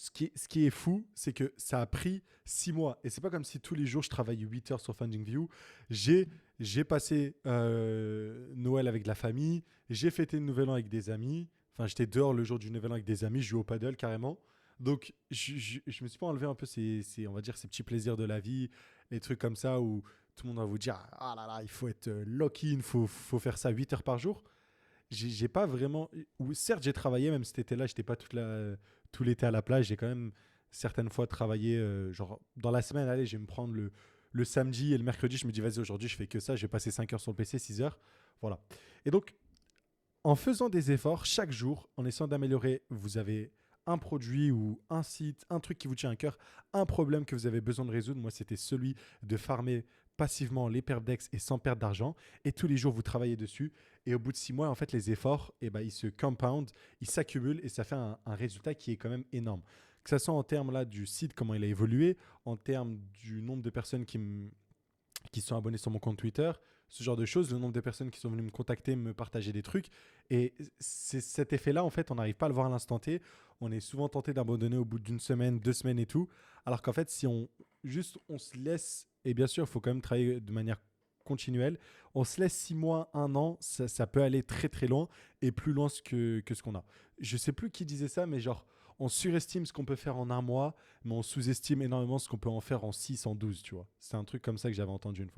Ce qui est fou, c'est que ça a pris 6 mois. Et c'est pas comme si tous les jours je travaille 8 heures sur FundingView. J'ai, j'ai passé Noël avec de la famille. J'ai fêté le Nouvel An avec des amis. Enfin, j'étais dehors le jour du Nouvel An avec des amis. Je jouais au paddle carrément. Donc, je me suis pas enlevé un peu on va dire, ces petits plaisirs de la vie, les trucs comme ça où tout le monde va vous dire ah là là, il faut être lock-in, faut faire ça 8 heures par jour. J'ai pas vraiment. Ou certes, j'ai travaillé, même cet été-là, j'étais pas tout l'été à la plage. J'ai quand même certaines fois travaillé, genre dans la semaine, allez, je vais me prendre le samedi et le mercredi, je me dis, vas-y, aujourd'hui, je fais que ça. Je vais passer 5 heures sur le PC, 6 heures. Voilà. Et donc, en faisant des efforts chaque jour, en essayant d'améliorer, vous avez un produit ou un site, un truc qui vous tient à cœur, un problème que vous avez besoin de résoudre. Moi, c'était celui de farmer passivement les pertes d'ex et sans perdre d'argent. Et tous les jours, vous travaillez dessus. Et au bout de 6 mois, en fait, les efforts, eh ben, ils se compoundent, ils s'accumulent et ça fait un résultat qui est quand même énorme. Que ce soit en termes là, du site, comment il a évolué, en termes du nombre de personnes qui sont abonnés sur mon compte Twitter, ce genre de choses, le nombre de personnes qui sont venues me contacter, me partager des trucs. Et c'est cet effet-là, en fait, on n'arrive pas à le voir à l'instant T. On est souvent tenté d'abandonner au bout d'une semaine, 2 semaines et tout. Alors qu'en fait, si on se laisse, et bien sûr, il faut quand même travailler de manière continuelle, on se laisse 6 mois, un an, ça peut aller très très loin et plus loin que ce qu'on a. Je sais plus qui disait ça, mais genre, on surestime ce qu'on peut faire en un mois, mais on sous-estime énormément ce qu'on peut en faire en 6, en 12, tu vois. C'est un truc comme ça que j'avais entendu une fois.